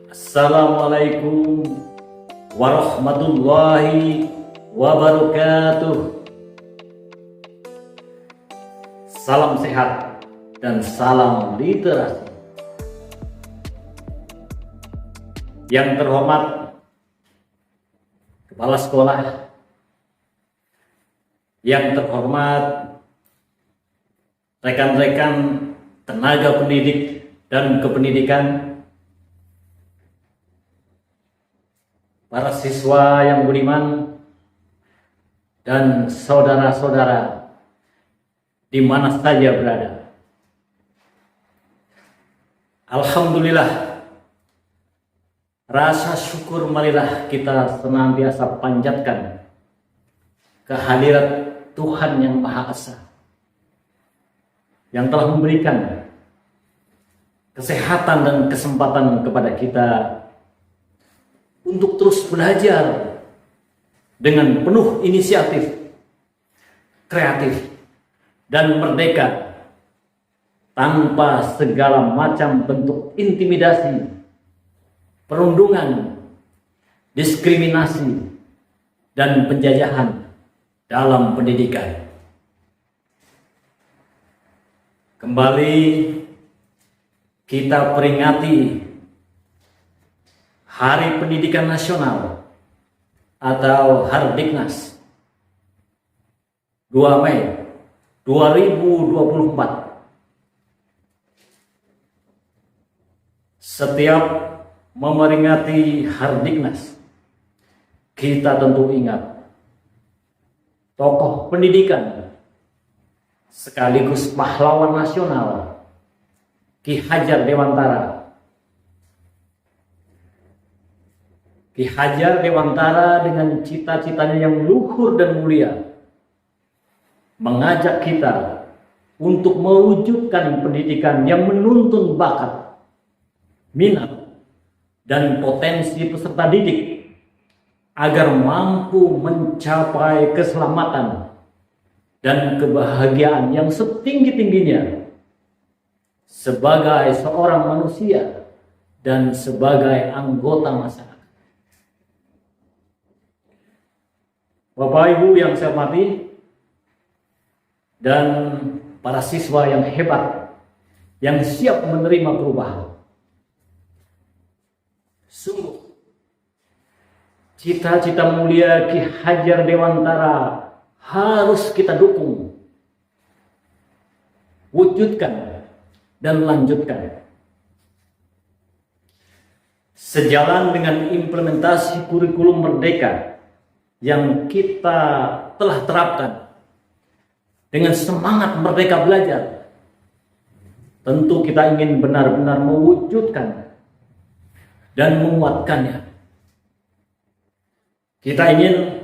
Assalamualaikum warahmatullahi wabarakatuh. Salam sehat dan salam literasi. Yang terhormat Kepala Sekolah, yang terhormat rekan-rekan tenaga pendidik dan kependidikan, para siswa yang budiman, dan saudara-saudara di mana saja berada. Alhamdulillah, rasa syukur marilah kita senantiasa panjatkan kehadirat Tuhan yang Maha Esa, yang telah memberikan kesehatan dan kesempatan kepada kita untuk terus belajar dengan penuh inisiatif, kreatif, dan merdeka, tanpa segala macam bentuk intimidasi, perundungan, diskriminasi, dan penjajahan dalam pendidikan. Kembali kita peringati Hari Pendidikan Nasional atau Hardiknas 2 Mei 2024. Setiap memperingati Hardiknas, kita tentu ingat tokoh pendidikan sekaligus pahlawan nasional Ki Hajar Dewantara. Ki Hajar Dewantara dengan cita-citanya yang luhur dan mulia mengajak kita untuk mewujudkan pendidikan yang menuntun bakat, minat, dan potensi peserta didik agar mampu mencapai keselamatan dan kebahagiaan yang setinggi-tingginya sebagai seorang manusia dan sebagai anggota masyarakat. Bapak Ibu yang saya hormati, dan para siswa yang hebat yang siap menerima perubahan. Sungguh, cita-cita mulia Ki Hajar Dewantara harus kita dukung, wujudkan, dan lanjutkan. Sejalan dengan implementasi kurikulum merdeka yang kita telah terapkan dengan semangat merdeka belajar, tentu kita ingin benar-benar mewujudkan dan menguatkannya. Kita ingin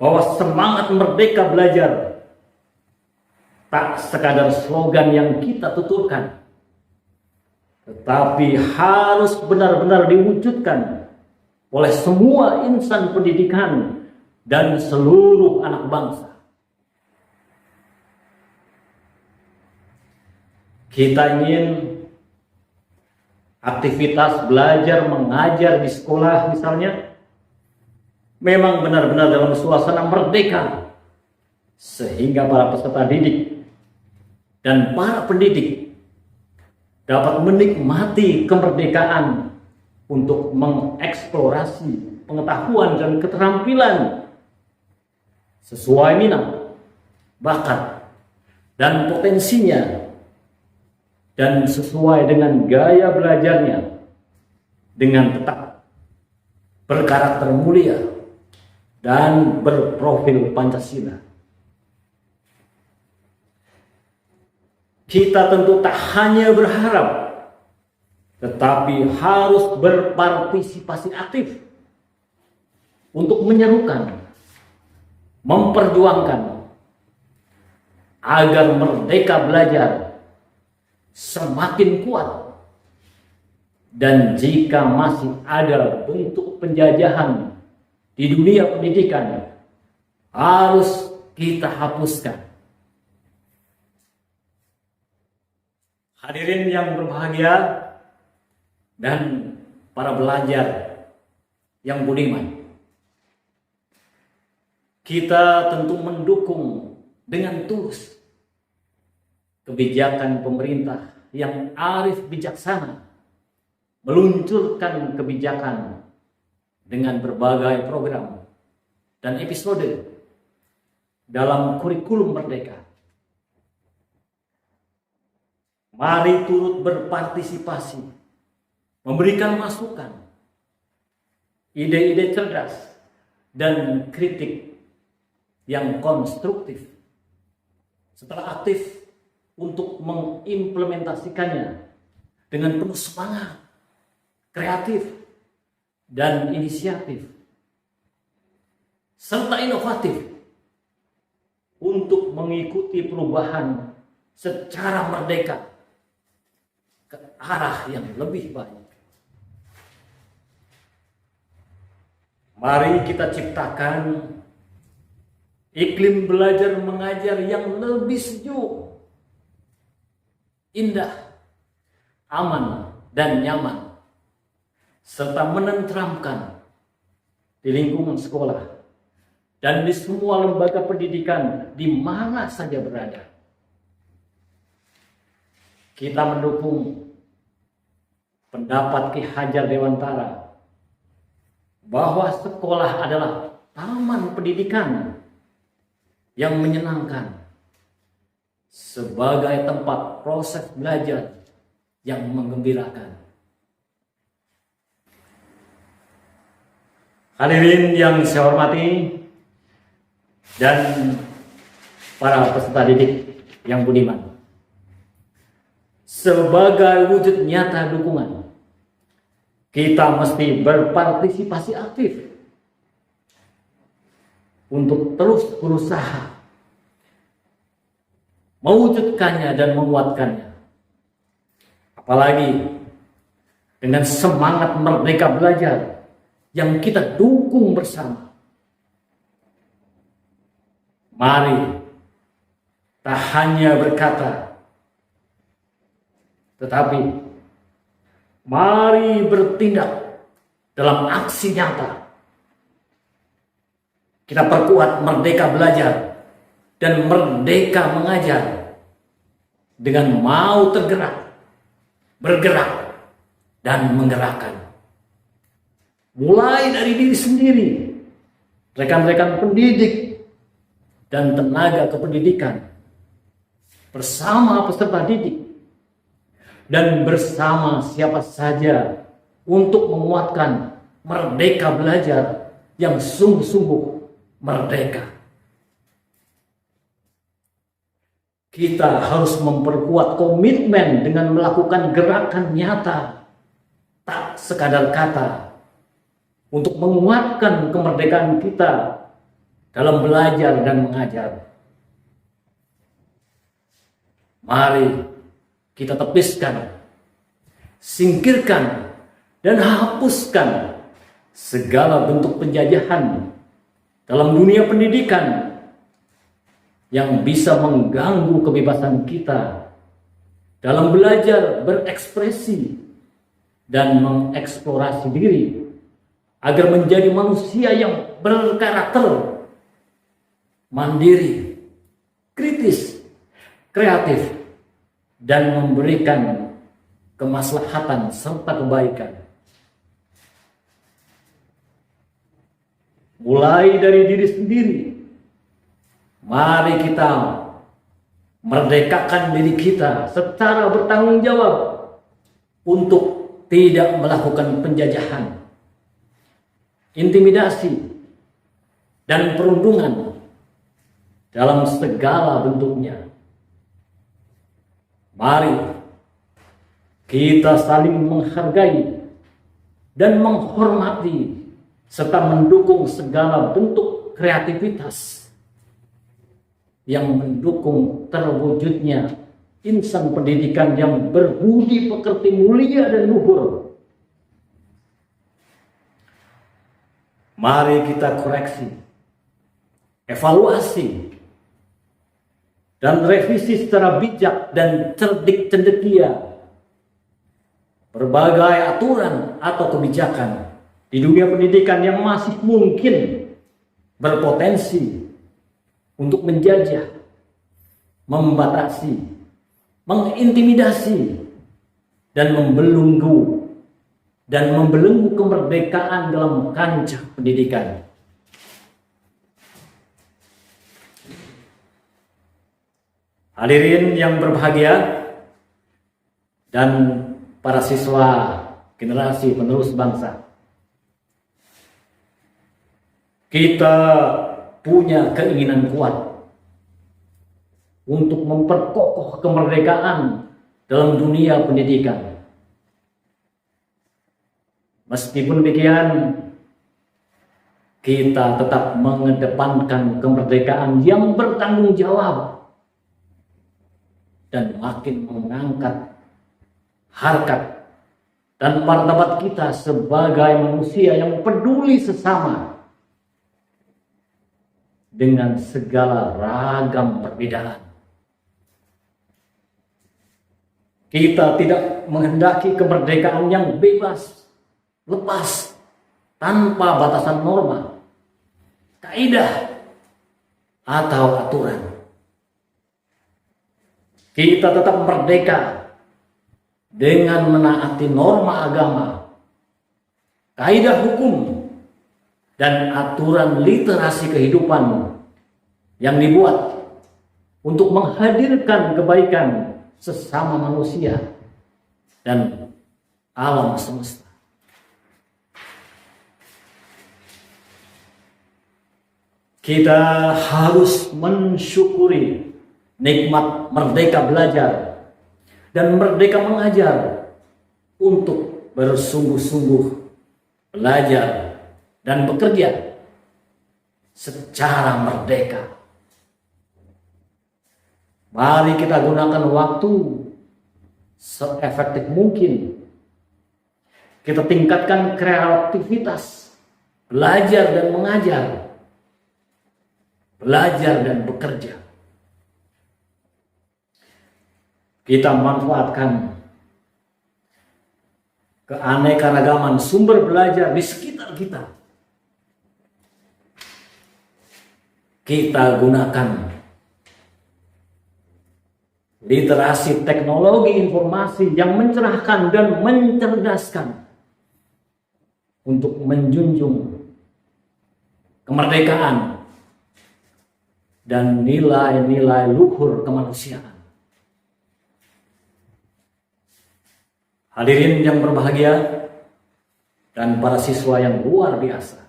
bahwa semangat merdeka belajar tak sekadar slogan yang kita tuturkan, tetapi harus benar-benar diwujudkan oleh semua insan pendidikan dan seluruh anak bangsa. Kita ingin aktivitas belajar mengajar di sekolah misalnya memang benar-benar dalam suasana merdeka, sehingga para peserta didik dan para pendidik dapat menikmati kemerdekaan untuk mengeksplorasi pengetahuan dan keterampilan sesuai minat, bakat, dan potensinya, dan sesuai dengan gaya belajarnya, dengan tetap berkarakter mulia dan berprofil Pancasila. Kita tentu tak hanya berharap, tetapi harus berpartisipasi aktif untuk menyerukan, memperjuangkan agar merdeka belajar semakin kuat, dan jika masih ada bentuk penjajahan di dunia pendidikan, harus kita hapuskan. Hadirin yang berbahagia, dan para belajar yang budiman. Kita tentu mendukung dengan tulus kebijakan pemerintah yang arif bijaksana meluncurkan kebijakan dengan berbagai program dan episode dalam kurikulum Merdeka. Mari turut berpartisipasi, memberikan masukan, ide-ide cerdas, dan kritik yang konstruktif. Setelah aktif untuk mengimplementasikannya dengan penuh semangat, kreatif, dan inisiatif, serta inovatif untuk mengikuti perubahan secara merdeka ke arah yang lebih baik. Mari kita ciptakan iklim belajar mengajar yang lebih sejuk, indah, aman, dan nyaman, serta menenteramkan di lingkungan sekolah dan di semua lembaga pendidikan di mana saja berada. Kita mendukung pendapat Ki Hajar Dewantara bahwa sekolah adalah taman pendidikan yang menyenangkan sebagai tempat proses belajar yang menggembirakan. Hadirin yang saya hormati dan para peserta didik yang budiman, sebagai wujud nyata dukungan, kita mesti berpartisipasi aktif untuk terus berusaha mewujudkannya dan menguatkannya. Apalagi dengan semangat merdeka belajar yang kita dukung bersama. Mari tak hanya berkata, tetapi mari bertindak dalam aksi nyata. Kita perkuat merdeka belajar dan merdeka mengajar dengan mau tergerak, bergerak, dan menggerakkan. Mulai dari diri sendiri, rekan-rekan pendidik, dan tenaga kependidikan, bersama peserta didik, dan bersama siapa saja untuk menguatkan merdeka belajar yang sungguh-sungguh merdeka. Kita harus memperkuat komitmen dengan melakukan gerakan nyata, tak sekadar kata, untuk menguatkan kemerdekaan kita dalam belajar dan mengajar. Mari kita tepiskan, singkirkan, dan hapuskan segala bentuk penjajahan dalam dunia pendidikan yang bisa mengganggu kebebasan kita dalam belajar berekspresi dan mengeksplorasi diri agar menjadi manusia yang berkarakter, mandiri, kritis, kreatif, dan memberikan kemaslahatan serta kebaikan. Mulai dari diri sendiri, mari kita merdekakan diri kita secara bertanggung jawab untuk tidak melakukan penjajahan, intimidasi, dan perundungan dalam segala bentuknya. Mari kita saling menghargai dan menghormati serta mendukung segala bentuk kreativitas yang mendukung terwujudnya insan pendidikan yang berbudi pekerti, mulia, dan luhur. Mari kita koreksi, evaluasi, dan revisi secara bijak dan cerdik cendekia berbagai aturan atau kebijakan di dunia pendidikan yang masih mungkin berpotensi untuk menjajah, membatasi, mengintimidasi, dan membelenggu kemerdekaan dalam kancah pendidikan. Hadirin yang berbahagia dan para siswa generasi penerus bangsa, kita punya keinginan kuat untuk memperkokoh kemerdekaan dalam dunia pendidikan. Meskipun demikian, kita tetap mengedepankan kemerdekaan yang bertanggung jawab dan makin mengangkat harkat dan martabat kita sebagai manusia yang peduli sesama dengan segala ragam perbedaan. Kita tidak menghendaki kemerdekaan yang bebas, lepas, tanpa batasan norma, kaidah, atau aturan. Kita tetap merdeka dengan menaati norma agama, kaidah hukum, dan aturan literasi kehidupan yang dibuat untuk menghadirkan kebaikan sesama manusia dan alam semesta. Kita harus mensyukuri nikmat merdeka belajar dan merdeka mengajar untuk bersungguh-sungguh belajar dan bekerja secara merdeka. Mari kita gunakan waktu seefektif mungkin. Kita tingkatkan kreativitas, belajar dan mengajar, belajar dan bekerja. Kita manfaatkan keanekaragaman sumber belajar di sekitar kita. Kita gunakan literasi teknologi informasi yang mencerahkan dan mencerdaskan untuk menjunjung kemerdekaan dan nilai-nilai luhur kemanusiaan. Hadirin yang berbahagia dan para siswa yang luar biasa.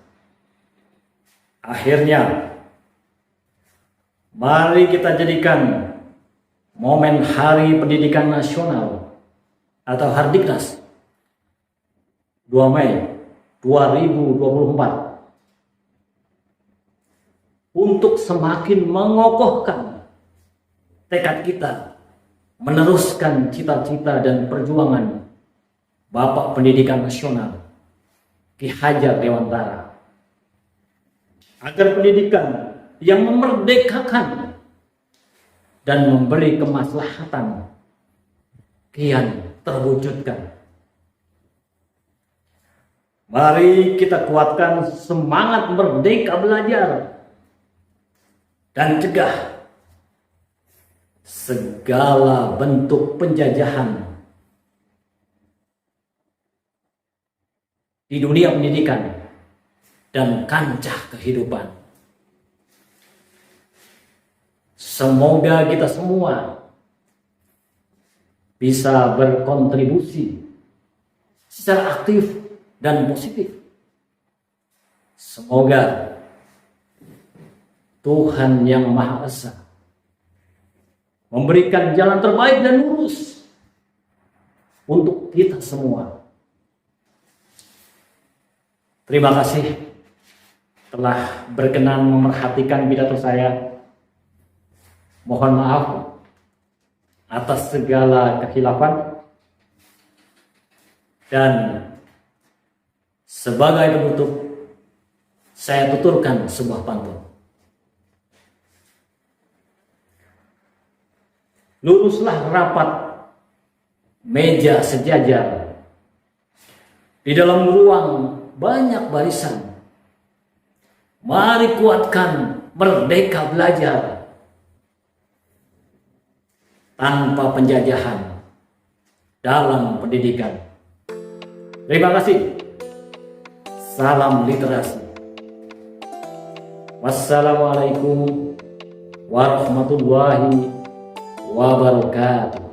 Akhirnya, mari kita jadikan momen Hari Pendidikan Nasional atau Hardiknas 2 Mei 2024 untuk semakin mengokohkan tekad kita meneruskan cita-cita dan perjuangan Bapak Pendidikan Nasional Ki Hajar Dewantara, agar pendidikan yang memerdekakan dan memberi kemaslahatan kian terwujudkan. Mari kita kuatkan semangat merdeka belajar dan cegah segala bentuk penjajahan di dunia pendidikan dan kancah kehidupan. Semoga kita semua bisa berkontribusi secara aktif dan positif. Semoga Tuhan Yang Maha Esa memberikan jalan terbaik dan lurus untuk kita semua. Terima kasih telah berkenan memerhatikan pidato saya. Mohon maaf atas segala kekhilafan. Dan sebagai penutup, saya tuturkan sebuah pantun. Luruslah rapat meja sejajar Di dalam ruang banyak barisan. Mari kuatkan Merdeka Belajar tanpa penjajahan dalam pendidikan. Terima kasih. Salam literasi. Wassalamualaikum warahmatullahi wabarakatuh.